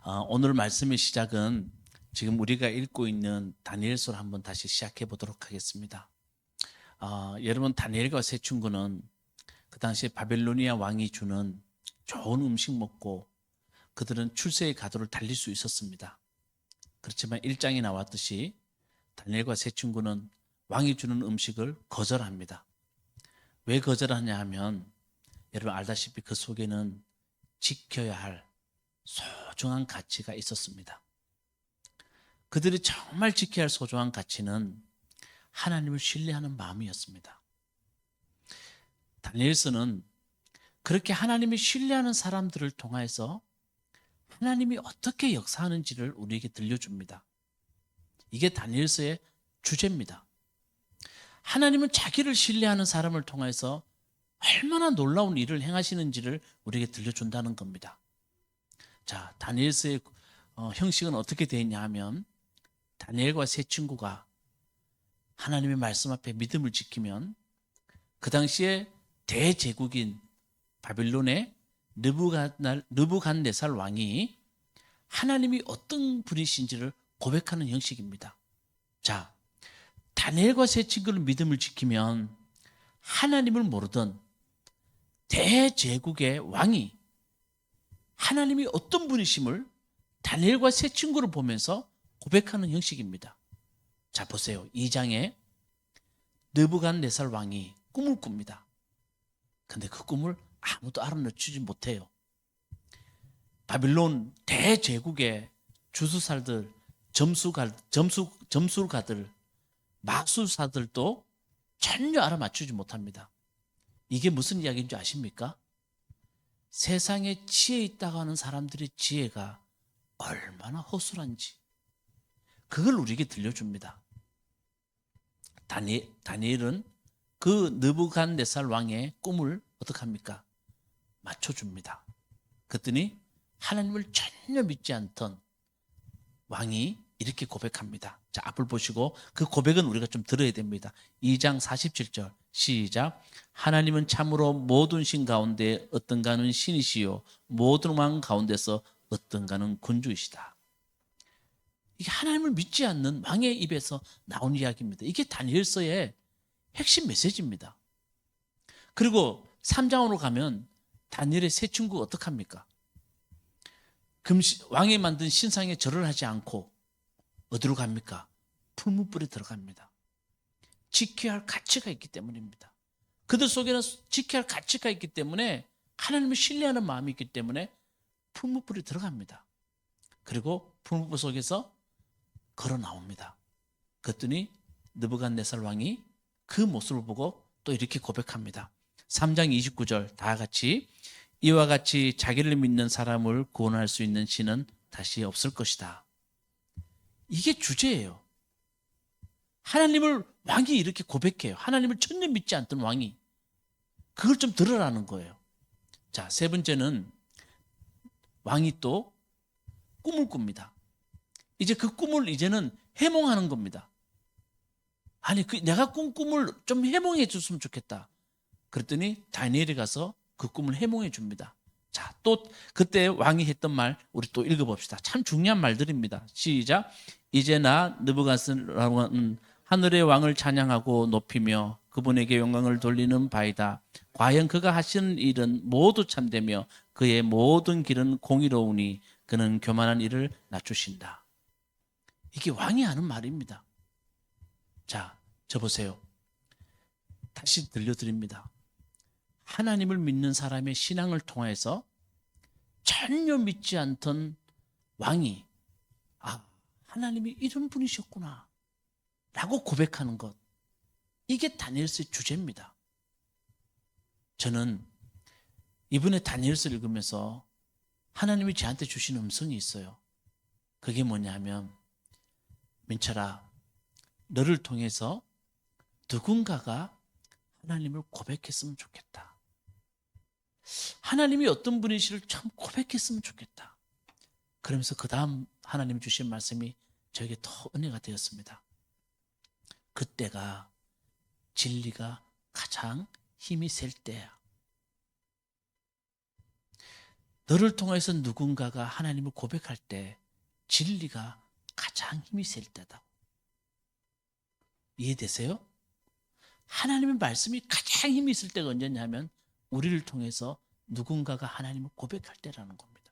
오늘 말씀의 시작은 지금 우리가 읽고 있는 다니엘서를 한번 다시 시작해 보도록 하겠습니다. 여러분, 다니엘과 세 친구는 그 당시에 바벨로니아 왕이 주는 좋은 음식 먹고 그들은 출세의 가도를 달릴 수 있었습니다. 그렇지만 1장에 나왔듯이 다니엘과 세 친구는 왕이 주는 음식을 거절합니다. 왜 거절하냐 하면 여러분 알다시피 그 속에는 지켜야 할 소중한 가치가 있었습니다. 그들이 정말 지켜야 할 소중한 가치는 하나님을 신뢰하는 마음이었습니다. 다니엘서는 그렇게 하나님이 신뢰하는 사람들을 통해서 하나님이 어떻게 역사하는지를 우리에게 들려줍니다. 이게 다니엘서의 주제입니다. 하나님은 자기를 신뢰하는 사람을 통해서 얼마나 놀라운 일을 행하시는지를 우리에게 들려준다는 겁니다. 자, 다니엘서의 형식은 어떻게 되어 있냐 하면 다니엘과 세 친구가 하나님의 말씀 앞에 믿음을 지키면 그 당시에 대제국인 바빌론의 느부갓네살 왕이 하나님이 어떤 분이신지를 고백하는 형식입니다. 자, 다니엘과 세 친구는 믿음을 지키면 하나님을 모르던 대제국의 왕이 하나님이 어떤 분이심을 다니엘과 세 친구를 보면서 고백하는 형식입니다. 자, 보세요. 2장에 느부갓네살 왕이 꿈을 꿉니다. 근데 그 꿈을 아무도 알아맞히지 못해요. 바빌론 대제국의 주수살들, 점술가들, 마술사들도 전혀 알아맞히지 못합니다. 이게 무슨 이야기인 줄 아십니까? 세상에 지혜 있다고 하는 사람들의 지혜가 얼마나 허술한지 그걸 우리에게 들려줍니다. 다니엘은 그 느부갓네살 왕의 꿈을 어떻게 합니까? 맞춰줍니다. 그랬더니 하나님을 전혀 믿지 않던 왕이 이렇게 고백합니다. 자, 앞을 보시고 그 고백은 우리가 좀 들어야 됩니다. 2장 47절 시작. 하나님은 참으로 모든 신 가운데 어떤가는 신이시요 모든 왕 가운데서 어떤가는 군주이시다. 이게 하나님을 믿지 않는 왕의 입에서 나온 이야기입니다. 이게 다니엘서의 핵심 메시지입니다. 그리고 3장으로 가면 다니엘의 세 친구가 어떻게 합니까? 왕이 만든 신상에 절을 하지 않고 어디로 갑니까? 풀무불에 들어갑니다. 지켜야 할 가치가 있기 때문입니다. 그들 속에는 지켜야 할 가치가 있기 때문에 하나님을 신뢰하는 마음이 있기 때문에 풀무불에 들어갑니다. 그리고 풀무불 속에서 걸어 나옵니다. 그랬더니 느부갓네살 왕이 그 모습을 보고 또 이렇게 고백합니다. 3장 29절 다 같이 이와 같이 자기를 믿는 사람을 구원할 수 있는 신은 다시 없을 것이다. 이게 주제예요. 하나님을 왕이 이렇게 고백해요. 하나님을 전혀 믿지 않던 왕이 그걸 좀 들으라는 거예요. 자, 세 번째는 왕이 또 꿈을 꿉니다. 이제 그 꿈을 이제는 해몽하는 겁니다. 아니, 내가 꾼 꿈을 좀 해몽해 줬으면 좋겠다. 그랬더니 다니엘이 가서 그 꿈을 해몽해 줍니다. 자, 또 그때 왕이 했던 말 우리 또 읽어봅시다. 참 중요한 말들입니다. 시작. 이제 나 느부갓네살은 하늘의 왕을 찬양하고 높이며 그분에게 영광을 돌리는 바이다. 과연 그가 하시는 일은 모두 참되며 그의 모든 길은 공의로우니 그는 교만한 일을 낮추신다. 이게 왕이 하는 말입니다. 자, 저 보세요. 다시 들려드립니다. 하나님을 믿는 사람의 신앙을 통해서 전혀 믿지 않던 왕이 하나님이 이런 분이셨구나 라고 고백하는 것, 이게 다니엘서의 주제입니다. 저는 이번에 다니엘서를 읽으면서 하나님이 저한테 주신 음성이 있어요. 그게 뭐냐 하면 민철아, 너를 통해서 누군가가 하나님을 고백했으면 좋겠다. 하나님이 어떤 분이시를 참 고백했으면 좋겠다. 그러면서 그 다음 하나님 주신 말씀이 저에게 더 은혜가 되었습니다. 그때가 진리가 가장 힘이 셀 때야. 너를 통해서 누군가가 하나님을 고백할 때 진리가 가장 힘이 셀 때다. 이해되세요? 하나님의 말씀이 가장 힘이 있을 때가 언제냐면 우리를 통해서 누군가가 하나님을 고백할 때라는 겁니다.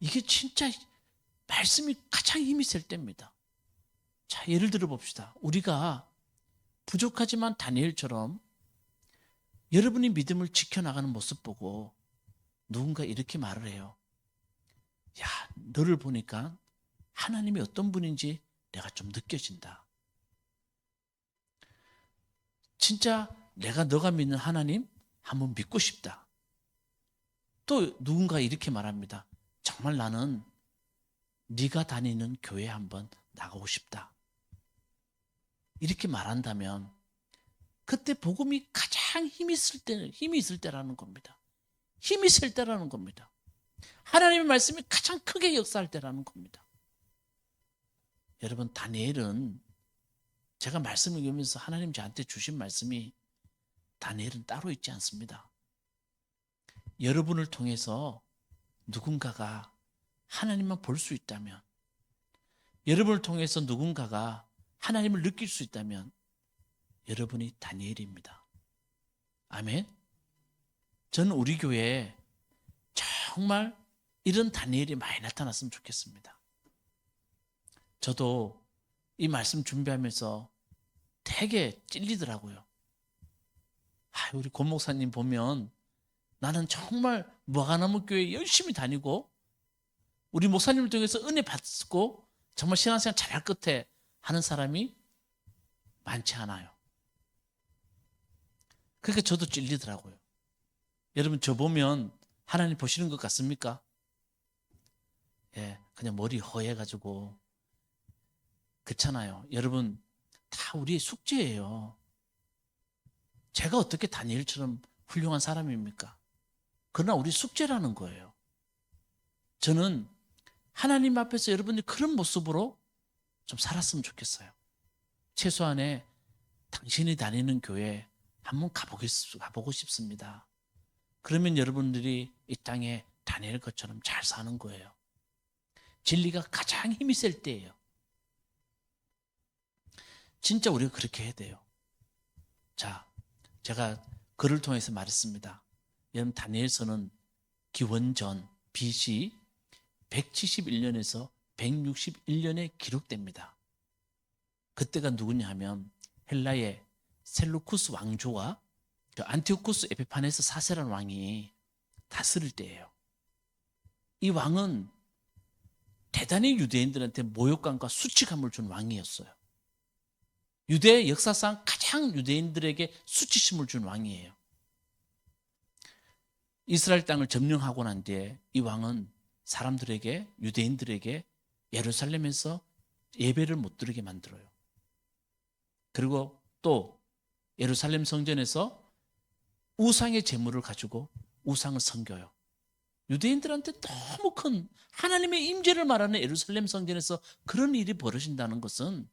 이게 진짜 말씀이 가장 힘이 셀 때입니다. 자, 예를 들어 봅시다. 우리가 부족하지만 다니엘처럼 여러분이 믿음을 지켜나가는 모습 보고 누군가 이렇게 말을 해요. 야, 너를 보니까 하나님이 어떤 분인지 내가 좀 느껴진다. 진짜 내가 너가 믿는 하나님 한번 믿고 싶다. 또 누군가 이렇게 말합니다. 정말 나는 네가 다니는 교회 한번 나가고 싶다. 이렇게 말한다면 그때 복음이 가장 힘이 있을 때라는 겁니다. 힘이 셀 때라는 겁니다. 하나님의 말씀이 가장 크게 역사할 때라는 겁니다. 여러분, 다니엘은 제가 말씀을 읽으면서 하나님 저한테 주신 말씀이 다니엘은 따로 있지 않습니다. 여러분을 통해서 누군가가 하나님만 볼 수 있다면, 여러분을 통해서 누군가가 하나님을 느낄 수 있다면 여러분이 다니엘입니다. 아멘. 저는 우리 교회에 정말 이런 다니엘이 많이 나타났으면 좋겠습니다. 저도 이 말씀 준비하면서 되게 찔리더라고요. 우리 권 목사님 보면 나는 정말 무화과나무 교회 열심히 다니고 우리 목사님을 통해서 은혜 받고 정말 신앙생활 잘할 끝에 하는 사람이 많지 않아요. 그러니까 저도 찔리더라고요. 여러분, 저 보면 하나님 보시는 것 같습니까? 예, 그냥 머리 허해가지고 그렇잖아요. 여러분, 다 우리의 숙제예요. 제가 어떻게 다니엘처럼 훌륭한 사람입니까? 그러나 우리 숙제라는 거예요. 저는 하나님 앞에서 여러분이 그런 모습으로 좀 살았으면 좋겠어요. 최소한의 당신이 다니는 교회 한번 가보고 싶습니다. 그러면 여러분들이 이 땅에 다니엘 것처럼 잘 사는 거예요. 진리가 가장 힘이 셀 때예요. 진짜 우리가 그렇게 해야 돼요. 자, 제가 글을 통해서 말했습니다. 여러분, 다니엘서는 기원전 BC 171년에서 161년에 기록됩니다. 그때가 누구냐 하면 헬라의 셀루쿠스 왕조와 안티오쿠스 에피파네스 4세라는 왕이 다스릴 때예요. 이 왕은 대단히 유대인들한테 모욕감과 수치감을 준 왕이었어요. 유대 역사상 가장 유대인들에게 수치심을 준 왕이에요. 이스라엘 땅을 점령하고 난 뒤에 이 왕은 사람들에게, 유대인들에게 예루살렘에서 예배를 못 드리게 만들어요. 그리고 또 예루살렘 성전에서 우상의 제물을 가지고 우상을 섬겨요. 유대인들한테 너무 큰 하나님의 임재를 말하는 예루살렘 성전에서 그런 일이 벌어진다는 것은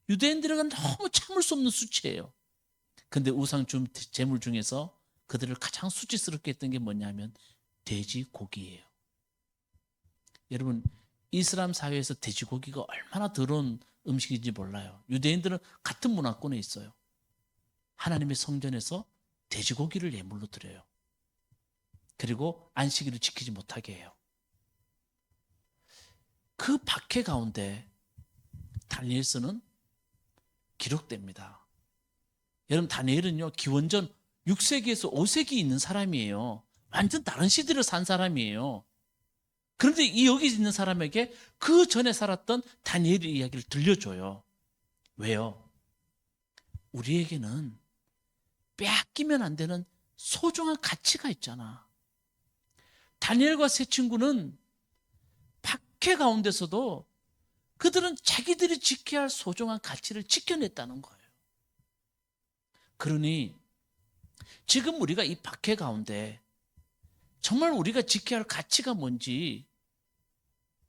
유대인들에게 너무 참을 수 없는 수치예요. 근데 우상 제물 중에서 그들을 가장 수치스럽게 했던 게 뭐냐면 돼지고기예요. 여러분, 이슬람 사회에서 돼지고기가 얼마나 더러운 음식인지 몰라요. 유대인들은 같은 문화권에 있어요. 하나님의 성전에서 돼지고기를 예물로 드려요. 그리고 안식일을 지키지 못하게 해요. 그 박해 가운데 다니엘서는 기록됩니다. 여러분, 다니엘은요, 기원전 6세기에서 5세기 있는 사람이에요. 완전 다른 시대를 산 사람이에요. 그런데 여기 있는 사람에게 그 전에 살았던 다니엘의 이야기를 들려줘요. 왜요? 우리에게는 빼앗기면 안 되는 소중한 가치가 있잖아. 다니엘과 세 친구는 박해 가운데서도 그들은 자기들이 지켜야 할 소중한 가치를 지켜냈다는 거예요. 그러니 지금 우리가 이 박해 가운데 정말 우리가 지켜야 할 가치가 뭔지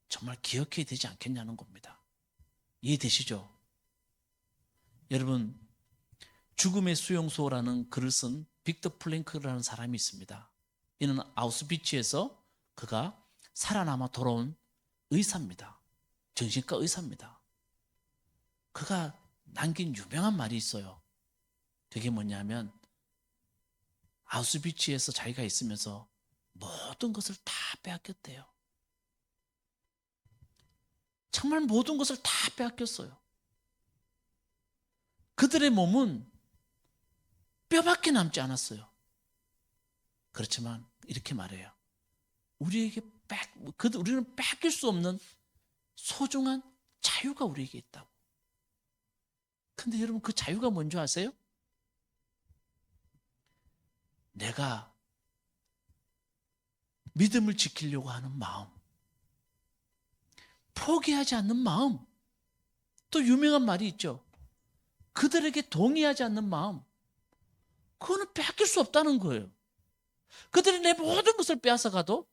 정말 기억해야 되지 않겠냐는 겁니다. 이해되시죠? 여러분, 죽음의 수용소라는 글을 쓴 빅터 플랭크라는 사람이 있습니다. 이는 아우슈비츠에서 그가 살아남아 돌아온 의사입니다. 정신과 의사입니다. 그가 남긴 유명한 말이 있어요. 그게 뭐냐면 아우슈비츠에서 자기가 있으면서 모든 것을 다 빼앗겼대요. 정말 모든 것을 다 빼앗겼어요. 그들의 몸은 뼈밖에 남지 않았어요. 그렇지만 이렇게 말해요. 우리에게 우리는 뺏길 수 없는 소중한 자유가 우리에게 있다고. 근데 여러분 그 자유가 뭔지 아세요? 내가 믿음을 지키려고 하는 마음, 포기하지 않는 마음, 또 유명한 말이 있죠. 그들에게 동의하지 않는 마음, 그거는 뺏길 수 없다는 거예요. 그들이 내 모든 것을 빼앗아가도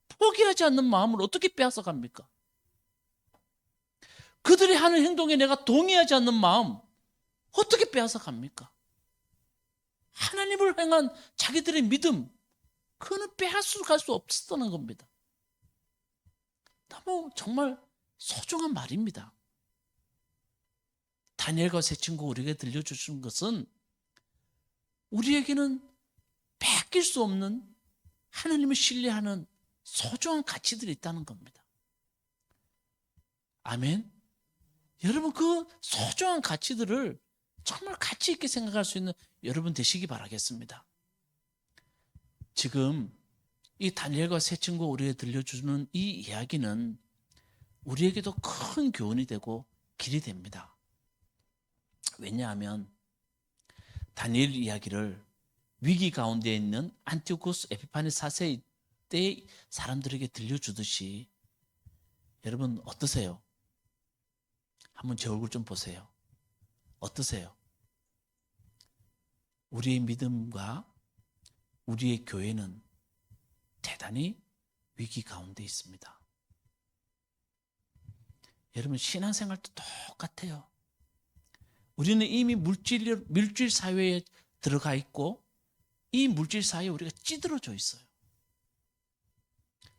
포기하지 않는 마음을 어떻게 빼앗아갑니까? 그들이 하는 행동에 내가 동의하지 않는 마음 어떻게 빼앗아갑니까? 하나님을 향한 자기들의 믿음, 그거는 빼앗아갈 수 없었다는 겁니다. 너무 정말 소중한 말입니다. 다니엘과 세 친구 우리에게 들려주신 것은 우리에게는 뺏길 수 없는 하나님을 신뢰하는 소중한 가치들이 있다는 겁니다. 아멘. 여러분 그 소중한 가치들을 정말 가치 있게 생각할 수 있는 여러분 되시기 바라겠습니다. 지금 이 다니엘과 세 친구 우리에게 들려주는 이 이야기는 우리에게도 큰 교훈이 되고 길이 됩니다. 왜냐하면 다니엘 이야기를 위기 가운데 있는 안티오쿠스 에피파네 4세 때 사람들에게 들려주듯이 여러분 어떠세요? 한번 제 얼굴 좀 보세요. 어떠세요? 우리의 믿음과 우리의 교회는 대단히 위기 가운데 있습니다. 여러분 신앙생활도 똑같아요. 우리는 이미 물질 사회에 들어가 있고 이 물질 사회에 우리가 찌들어져 있어요.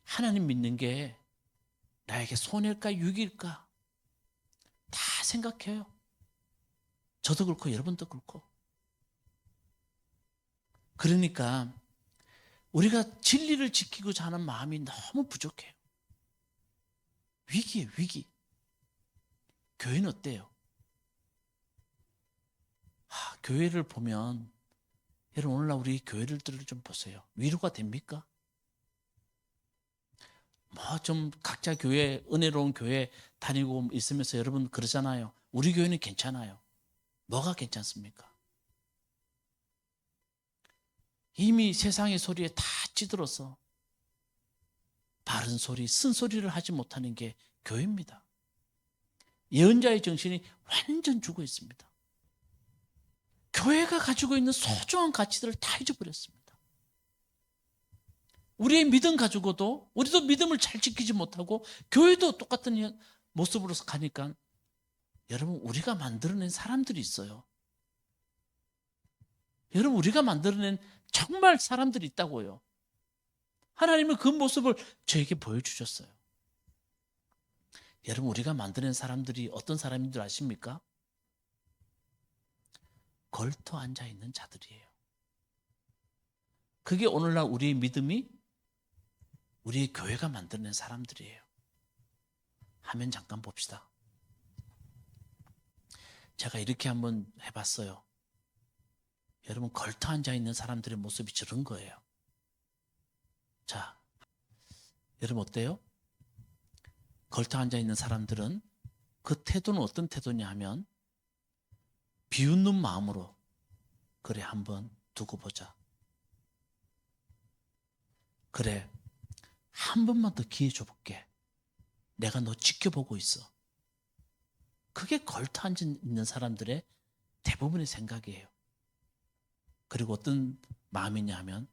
하나님 믿는 게 나에게 손해일까 유익일까 다 생각해요. 저도 그렇고 여러분도 그렇고. 그러니까 우리가 진리를 지키고자 하는 마음이 너무 부족해요. 위기예요, 위기. 교회는 어때요? 교회를 보면 여러분 오늘날 우리 교회를 좀 보세요. 위로가 됩니까? 뭐 좀 각자 교회 은혜로운 교회 다니고 있으면서 여러분 그러잖아요. 우리 교회는 괜찮아요. 뭐가 괜찮습니까? 이미 세상의 소리에 다 찌들어서 바른 소리, 쓴소리를 하지 못하는 게 교회입니다. 예언자의 정신이 완전 죽어 있습니다. 교회가 가지고 있는 소중한 가치들을 다 잊어버렸습니다. 우리의 믿음 가지고도 우리도 믿음을 잘 지키지 못하고 교회도 똑같은 모습으로 가니까 여러분 우리가 만들어낸 사람들이 있어요. 여러분 우리가 만들어낸 정말 사람들이 있다고요. 하나님은 그 모습을 저에게 보여주셨어요. 여러분 우리가 만들어낸 사람들이 어떤 사람인 줄 아십니까? 걸터 앉아있는 자들이에요. 그게 오늘날 우리의 믿음이 우리의 교회가 만들어낸 사람들이에요. 화면 잠깐 봅시다. 제가 이렇게 한번 해봤어요. 여러분 걸터 앉아있는 사람들의 모습이 저런 거예요. 자, 여러분 어때요? 걸터 앉아있는 사람들은 그 태도는 어떤 태도냐 하면 비웃는 마음으로 그래 한번 두고 보자. 그래 한 번만 더 기회 줘볼게. 내가 너 지켜보고 있어. 그게 걸터 앉아 있는 사람들의 대부분의 생각이에요. 그리고 어떤 마음이냐 하면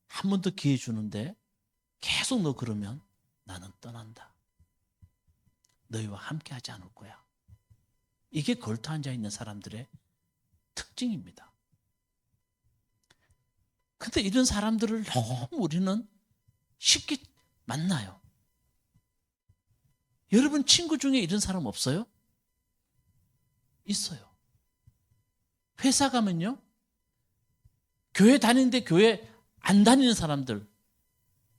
한 번 더 기회 주는데 계속 너 그러면 나는 떠난다. 너희와 함께 하지 않을 거야. 이게 걸터 앉아 있는 사람들의 특징입니다. 근데 이런 사람들을 너무 우리는 쉽게 만나요. 여러분 친구 중에 이런 사람 없어요? 있어요. 회사 가면요, 교회 다니는데 교회 안 다니는 사람들,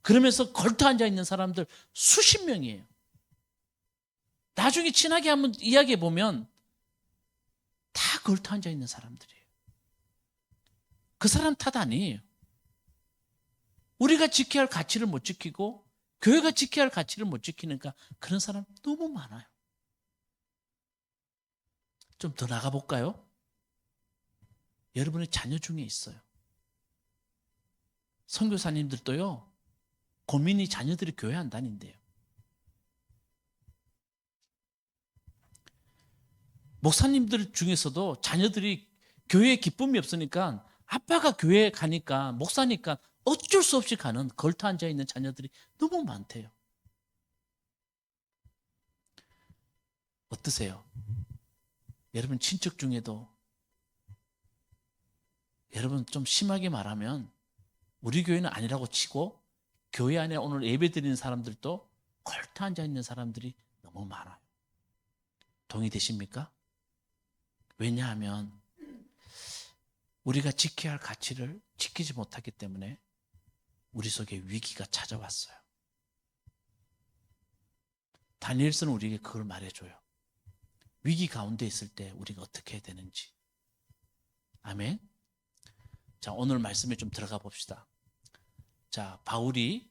그러면서 걸터 앉아 있는 사람들 수십 명이에요. 나중에 친하게 한번 이야기해 보면 다 걸터 앉아 있는 사람들이에요. 그 사람 탓 아니에요. 우리가 지켜야 할 가치를 못 지키고 교회가 지켜야 할 가치를 못 지키니까 그런 사람 너무 많아요. 좀 더 나가볼까요? 여러분의 자녀 중에 있어요. 선교사님들도요, 고민이 자녀들이 교회 안 다닌대요. 목사님들 중에서도 자녀들이 교회에 기쁨이 없으니까 아빠가 교회에 가니까 목사니까 어쩔 수 없이 가는 걸터 앉아 있는 자녀들이 너무 많대요. 어떠세요? 여러분 친척 중에도 여러분 좀 심하게 말하면 우리 교회는 아니라고 치고 교회 안에 오늘 예배 드리는 사람들도 걸터 앉아 있는 사람들이 너무 많아요. 동의되십니까? 왜냐하면 우리가 지켜야 할 가치를 지키지 못하기 때문에 우리 속에 위기가 찾아왔어요. 다니엘서는 우리에게 그걸 말해줘요. 위기 가운데 있을 때 우리가 어떻게 해야 되는지. 아멘. 자, 오늘 말씀에 좀 들어가 봅시다. 자, 바울이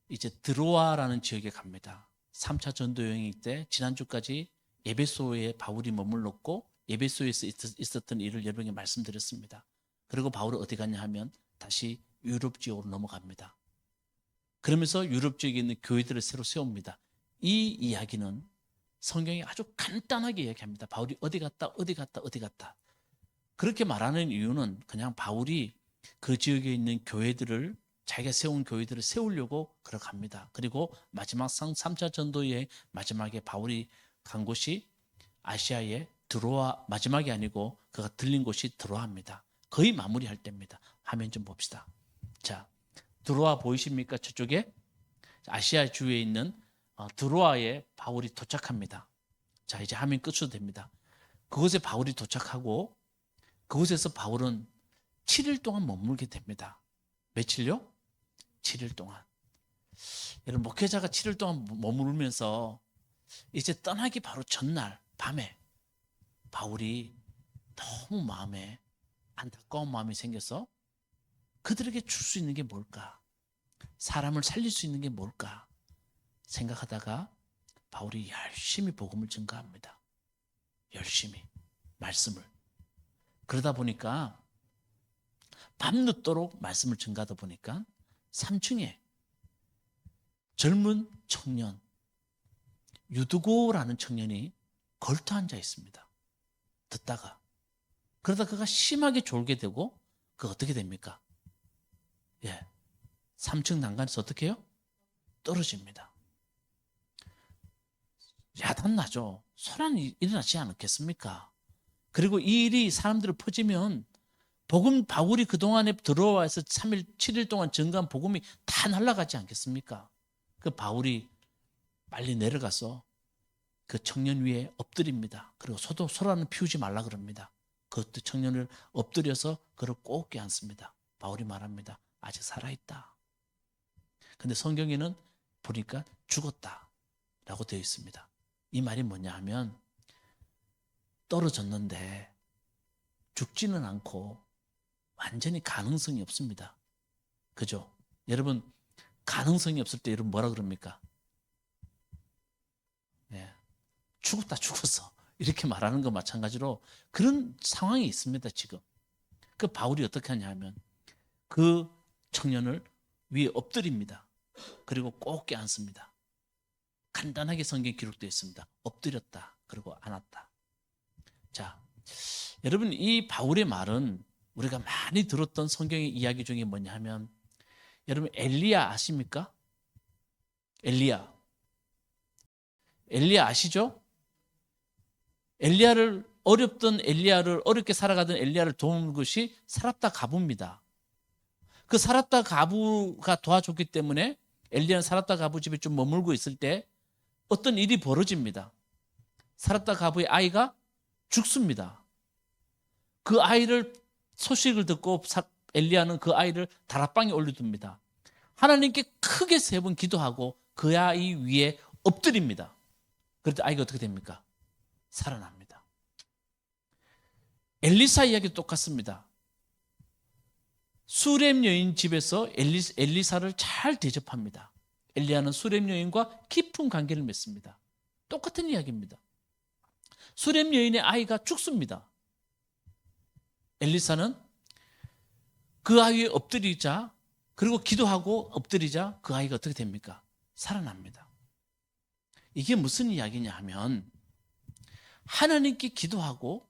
이제 드로아라는 지역에 갑니다. 3차 전도 여행 때 지난주까지 에베소에 바울이 머물렀고 에베소에서 있었던 일을 여러분에게 말씀드렸습니다. 그리고 바울은 어디 갔냐 하면 다시 유럽 지역으로 넘어갑니다. 그러면서 유럽 지역에 있는 교회들을 새로 세웁니다. 이 이야기는 성경이 아주 간단하게 이야기합니다. 바울이 어디 갔다 어디 갔다 어디 갔다. 그렇게 말하는 이유는 그냥 바울이 그 지역에 있는 교회들을, 자기가 세운 교회들을 세우려고 걸어갑니다. 그리고 마지막 3차 전도의 마지막에 바울이 간 곳이 아시아의 드로아, 마지막이 아니고 그가 들린 곳이 드로아입니다. 거의 마무리할 때입니다. 화면 좀 봅시다. 자, 드로아 보이십니까? 저쪽에 아시아 주에 있는 드로아에 바울이 도착합니다. 자, 이제 화면 끝으로 됩니다. 그곳에 바울이 도착하고 그곳에서 바울은 7일 동안 머물게 됩니다. 며칠요? 7일 동안. 여러분, 목회자가 7일 동안 머물면서 이제 떠나기 바로 전날 밤에 바울이 너무 마음에 안타까운 마음이 생겨서 그들에게 줄 수 있는 게 뭘까? 사람을 살릴 수 있는 게 뭘까? 생각하다가 바울이 열심히 복음을 증거합니다. 열심히 말씀을. 그러다 보니까 밤늦도록 말씀을 증거하다 보니까 3층에 젊은 청년 유두고라는 청년이 걸터 앉아 있습니다. 듣다가 그러다 그가 심하게 졸게 되고 그 어떻게 됩니까? 3층 난간에서 어떻게 해요? 떨어집니다. 야단나죠. 소란이 일어나지 않겠습니까? 그리고 이 일이 사람들을 퍼지면 복음, 바울이 그동안에 들어와서 3일, 7일 동안 증거한 복음이 다 날아가지 않겠습니까? 그 바울이 빨리 내려가서 그 청년 위에 엎드립니다. 그리고 소란을 피우지 말라 그럽니다. 그 청년을 엎드려서 그를 꼭 껴안습니다. 바울이 말합니다. 아직 살아있다. 근데 성경에는 보니까 죽었다 라고 되어 있습니다. 이 말이 뭐냐 하면 떨어졌는데 죽지는 않고 완전히 가능성이 없습니다. 그죠? 여러분, 가능성이 없을 때 여러분 뭐라 그럽니까? 죽었어. 이렇게 말하는 거 마찬가지로 그런 상황이 있습니다, 지금. 그 바울이 어떻게 하냐 하면 그 청년을 위에 엎드립니다. 그리고 꼭 껴안습니다. 간단하게 성경에 기록되어 있습니다. 엎드렸다. 그리고 안았다. 자, 여러분, 이 바울의 말은 우리가 많이 들었던 성경의 이야기 중에 뭐냐 하면 여러분 엘리야 아십니까? 엘리야 아시죠? 어렵게 살아가던 엘리야를 도운 것이 살았다 가봅니다. 그 사랍다 가부가 도와줬기 때문에 엘리야는 사랍다 가부 집에 좀 머물고 있을 때 어떤 일이 벌어집니다. 사랍다 가부의 아이가 죽습니다. 그 아이를 소식을 듣고 엘리야는 그 아이를 다락방에 올려둡니다. 하나님께 크게 3번 기도하고 그 아이 위에 엎드립니다. 그런데 아이가 어떻게 됩니까? 살아납니다. 엘리사 이야기도 똑같습니다. 수렘 여인 집에서 엘리사를 잘 대접합니다. 엘리야는 수렘 여인과 깊은 관계를 맺습니다. 똑같은 이야기입니다. 수렘 여인의 아이가 죽습니다. 엘리사는 그 아이에 엎드리자, 그리고 기도하고 엎드리자 그 아이가 어떻게 됩니까? 살아납니다. 이게 무슨 이야기냐 하면 하나님께 기도하고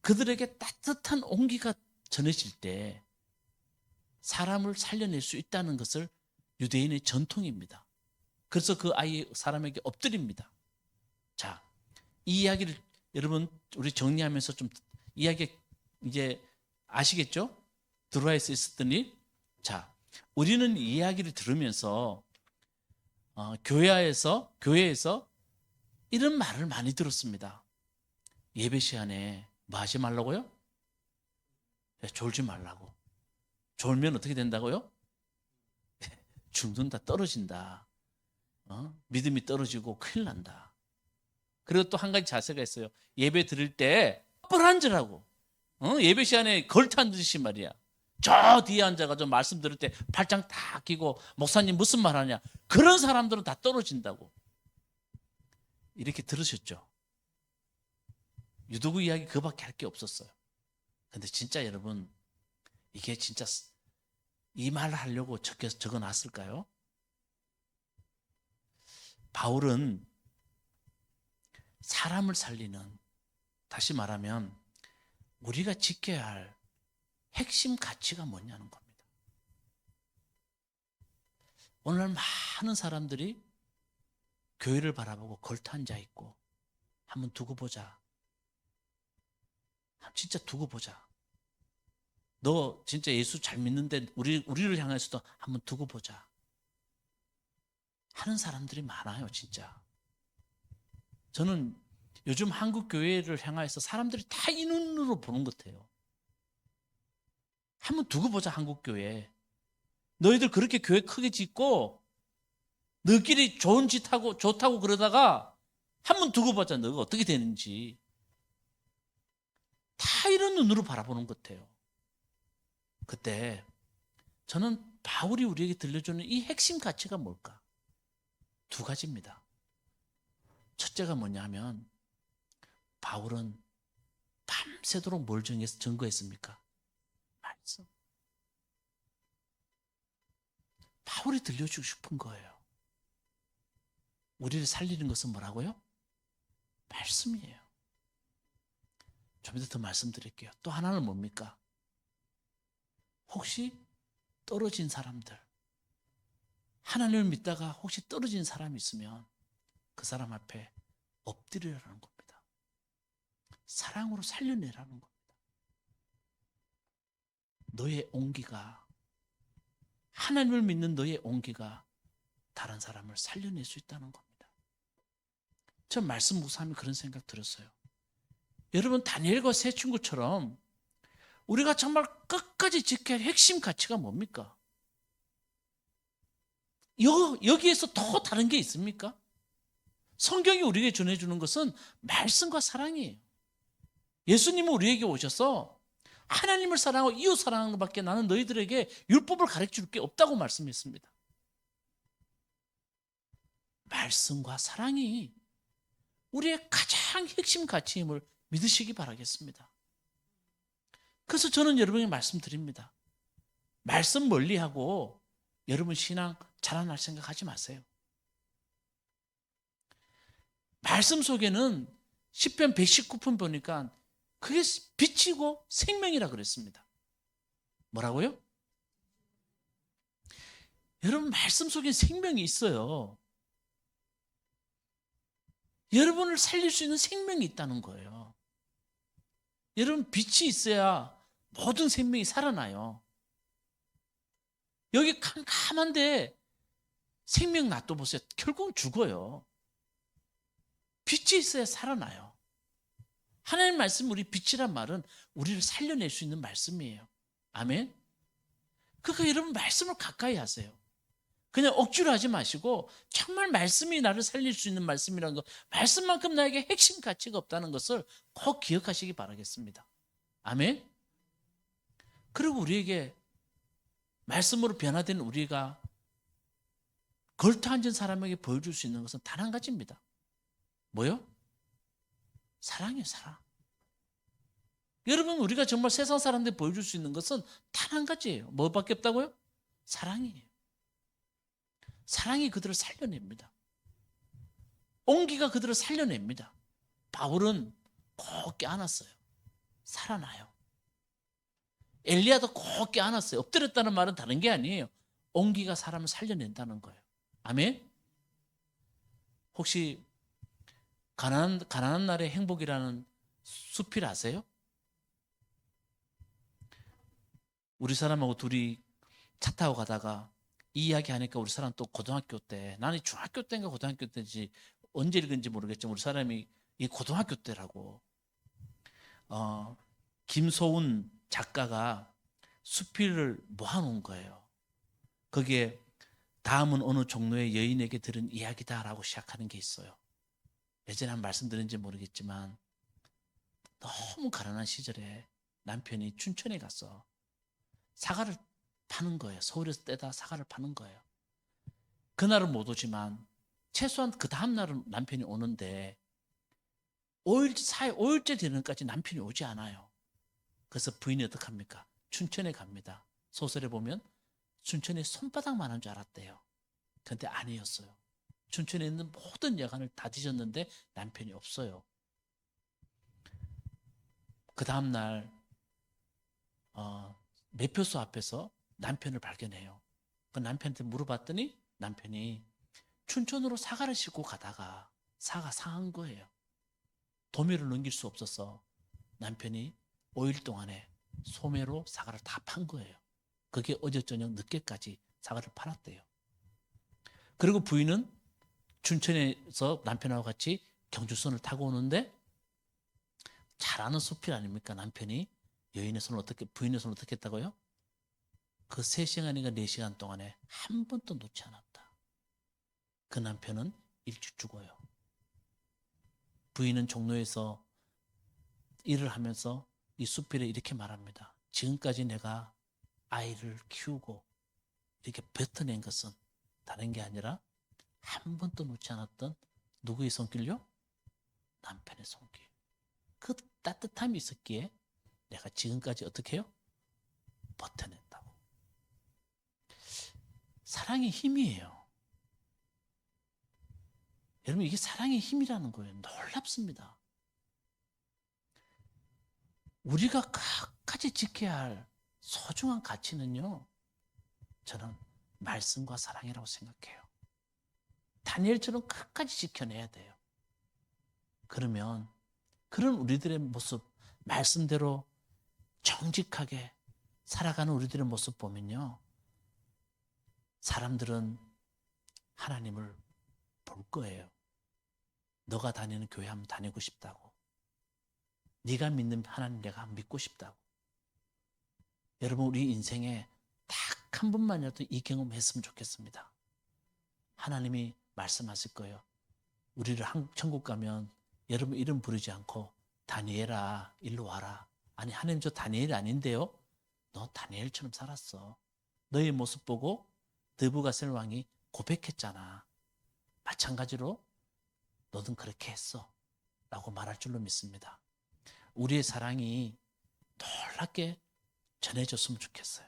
그들에게 따뜻한 온기가 전해질 때 사람을 살려낼 수 있다는 것을 유대인의 전통입니다. 그래서 그 아이 사람에게 엎드립니다. 자, 이 이야기를 여러분 우리 정리하면서 좀 이야기 이제 아시겠죠? 드로아에서 있었던 일. 자, 우리는 이 이야기를 들으면서 교회에서 이런 말을 많이 들었습니다. 예배 시간에 뭐 하지 말라고요? 졸지 말라고. 졸면 어떻게 된다고요? 죽는다, 떨어진다. 믿음이 떨어지고 큰일 난다. 그리고 또 한 가지 자세가 있어요. 예배 드릴 때 뻘 앉으라고. 예배 시간에 걸터 앉듯이 말이야. 저 뒤에 앉아가지고 말씀 들을 때 팔짱 다 끼고 목사님 무슨 말 하냐. 그런 사람들은 다 떨어진다고. 이렇게 들으셨죠? 유도구 이야기 그밖에 할 게 없었어요. 근데 진짜 여러분 이게 진짜 이 말을 하려고 적어놨을까요? 바울은 사람을 살리는, 다시 말하면 우리가 지켜야 할 핵심 가치가 뭐냐는 겁니다. 오늘 많은 사람들이 교회를 바라보고 걸터 앉아 있고 한번 두고 보자. 진짜 두고 보자. 너 진짜 예수 잘 믿는데 우리를 향해서도 한번 두고 보자. 하는 사람들이 많아요, 진짜. 저는 요즘 한국 교회를 향해서 사람들이 다 이 눈으로 보는 것 같아요. 한번 두고 보자, 한국 교회. 너희들 그렇게 교회 크게 짓고 너희끼리 좋은 짓 하고 좋다고 그러다가 한번 두고 보자, 너가 어떻게 되는지. 다 이런 눈으로 바라보는 것 같아요. 그때 저는 바울이 우리에게 들려주는 이 핵심 가치가 뭘까? 2가지입니다. 첫째가 뭐냐 하면 바울은 밤새도록 뭘 증거했습니까? 말씀. 바울이 들려주고 싶은 거예요. 우리를 살리는 것은 뭐라고요? 말씀이에요. 좀 이따 더 말씀드릴게요. 또 하나는 뭡니까? 혹시 떨어진 사람들, 하나님을 믿다가 혹시 떨어진 사람이 있으면 그 사람 앞에 엎드리라는 겁니다. 사랑으로 살려내라는 겁니다. 너의 온기가, 하나님을 믿는 너의 온기가 다른 사람을 살려낼 수 있다는 겁니다. 전 말씀 묵상하면 그런 생각 들었어요. 여러분, 다니엘과 세 친구처럼 우리가 정말 끝까지 지켜야 할 핵심 가치가 뭡니까? 여기에서 더 다른 게 있습니까? 성경이 우리에게 전해주는 것은 말씀과 사랑이에요. 예수님은 우리에게 오셔서 하나님을 사랑하고 이웃 사랑하는 것밖에 나는 너희들에게 율법을 가르쳐줄 게 없다고 말씀했습니다. 말씀과 사랑이 우리의 가장 핵심 가치임을 믿으시기 바라겠습니다. 그래서 저는 여러분에게 말씀드립니다. 말씀 멀리하고 여러분 신앙 자라날 생각하지 마세요. 말씀 속에는 시편 119편 보니까 그게 빛이고 생명이라 그랬습니다. 뭐라고요? 여러분, 말씀 속에 생명이 있어요. 여러분을 살릴 수 있는 생명이 있다는 거예요. 여러분, 빛이 있어야 모든 생명이 살아나요. 여기 캄캄한데 생명 놔둬보세요. 결국은 죽어요. 빛이 있어야 살아나요. 하나님 말씀, 우리 빛이란 말은 우리를 살려낼 수 있는 말씀이에요. 아멘. 그러니까 여러분 말씀을 가까이 하세요. 그냥 억지로 하지 마시고 정말 말씀이 나를 살릴 수 있는 말씀이라는 거, 말씀만큼 나에게 핵심 가치가 없다는 것을 꼭 기억하시기 바라겠습니다. 아멘. 그리고 우리에게 말씀으로 변화된 우리가 걸터 앉은 사람에게 보여줄 수 있는 것은 단 한 가지입니다. 뭐요? 사랑이에요, 사랑. 여러분, 우리가 정말 세상 사람들이 보여줄 수 있는 것은 단 한 가지예요. 뭐밖에 없다고요? 사랑이에요. 사랑이 그들을 살려냅니다. 온기가 그들을 살려냅니다. 바울은 꼭 껴안았어요. 살아나요. 엘리야도 꼭 껴안았어요. 엎드렸다는 말은 다른 게 아니에요. 온기가 사람을 살려낸다는 거예요. 아멘? 혹시 가난한 날의 행복이라는 수필 아세요? 우리 사람하고 둘이 차 타고 가다가 이 이야기 하니까 우리 사람 또 고등학교 때, 나는 중학교 때인가 고등학교 때인지 언제 읽은지 모르겠지만 우리 사람이 이 고등학교 때라고 김소운 작가가 수필을 모아놓은 거예요. 거기에 다음은 어느 종로의 여인에게 들은 이야기다라고 시작하는 게 있어요. 예전에 한 말씀드렸는지 모르겠지만 너무 가난한 시절에 남편이 춘천에 가서 사과를 파는 거예요. 서울에서 떼다 사과를 파는 거예요. 그날은 못 오지만 최소한 그 다음 날은 남편이 오는데 5일째 되는 까지 남편이 오지 않아요. 그래서 부인이 어떡합니까? 춘천에 갑니다. 소설에 보면 춘천에 손바닥만한 줄 알았대요. 그런데 아니었어요. 춘천에 있는 모든 여관을 다 뒤졌는데 남편이 없어요. 그 다음 날 매표소 앞에서 남편을 발견해요. 그 남편한테 물어봤더니 남편이 춘천으로 사과를 싣고 가다가 사과 상한 거예요. 도매를 넘길 수 없어서 남편이 5일 동안에 소매로 사과를 다 판 거예요. 그게 어제 저녁 늦게까지 사과를 팔았대요. 그리고 부인은 춘천에서 남편하고 같이 경주선을 타고 오는데 잘 아는 수필 아닙니까? 남편이 부인의 손을 어떻게 했다고요? 그 3시간인가 4시간 동안에 한 번도 놓지 않았다. 그 남편은 일찍 죽어요. 부인은 종로에서 일을 하면서 이 수필에 이렇게 말합니다. 지금까지 내가 아이를 키우고 이렇게 뱉어낸 것은 다른 게 아니라 한 번도 놓지 않았던 누구의 손길요? 남편의 손길. 그 따뜻함이 있었기에 내가 지금까지 어떻게 해요? 버텨낸다고. 사랑의 힘이에요. 여러분, 이게 사랑의 힘이라는 거예요. 놀랍습니다. 우리가 끝까지 지켜야 할 소중한 가치는요, 저는 말씀과 사랑이라고 생각해요. 다니엘처럼 끝까지 지켜내야 돼요. 그러면 그런 우리들의 모습, 말씀대로 정직하게 살아가는 우리들의 모습 보면요, 사람들은 하나님을 볼 거예요. 너가 다니는 교회 한번 다니고 싶다고. 네가 믿는 하나님 내가 믿고 싶다고. 여러분, 우리 인생에 딱 한 번만이라도 이 경험 했으면 좋겠습니다. 하나님이 말씀하실 거예요. 우리를 천국 가면 여러분 이름 부르지 않고 다니엘아 일로 와라. 아니, 하나님 저 다니엘이 아닌데요. 너 다니엘처럼 살았어. 너의 모습 보고 느부갓네살 왕이 고백했잖아. 마찬가지로 너는 그렇게 했어 라고 말할 줄로 믿습니다. 우리의 사랑이 놀랍게 전해졌으면 좋겠어요.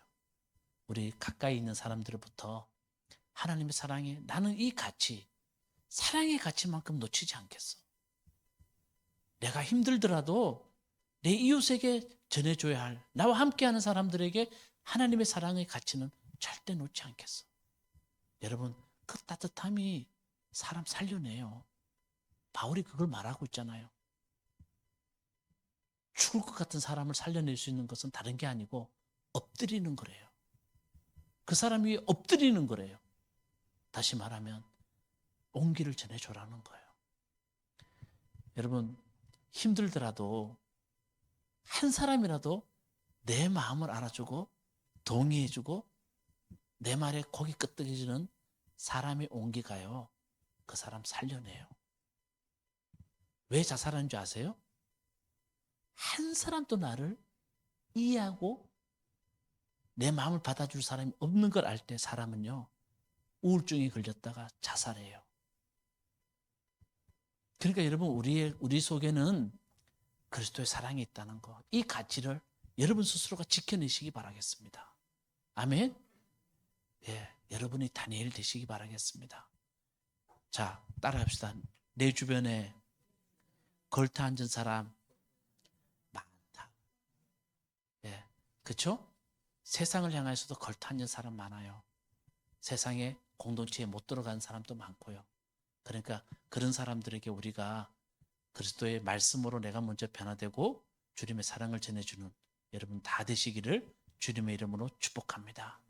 우리 가까이 있는 사람들부터 하나님의 사랑에 나는 이 가치, 사랑의 가치만큼 놓치지 않겠어. 내가 힘들더라도 내 이웃에게 전해줘야 할, 나와 함께하는 사람들에게 하나님의 사랑의 가치는 절대 놓지 않겠어. 여러분, 그 따뜻함이 사람 살려내요. 바울이 그걸 말하고 있잖아요. 죽을 것 같은 사람을 살려낼 수 있는 것은 다른 게 아니고 엎드리는 거래요. 그 사람 위에 엎드리는 거래요. 다시 말하면 온기를 전해줘라는 거예요. 여러분, 힘들더라도 한 사람이라도 내 마음을 알아주고 동의해주고 내 말에 고개 끄덕여주는 사람의 온기가요, 그 사람 살려내요. 왜 자살하는 줄 아세요? 한 사람도 나를 이해하고 내 마음을 받아줄 사람이 없는 걸 알 때 사람은요, 우울증에 걸렸다가 자살해요. 그러니까 여러분, 우리 속에는 그리스도의 사랑이 있다는 거, 이 가치를 여러분 스스로가 지켜내시기 바라겠습니다. 아멘. 예, 여러분이 다니엘 되시기 바라겠습니다. 자, 따라합시다. 내 주변에 걸터 앉은 사람 많다. 예, 그렇죠? 세상을 향해서도 걸터 앉은 사람 많아요. 세상에 공동체에 못 들어간 사람도 많고요. 그러니까 그런 사람들에게 우리가 그리스도의 말씀으로 내가 먼저 변화되고 주님의 사랑을 전해주는 여러분 다 되시기를 주님의 이름으로 축복합니다.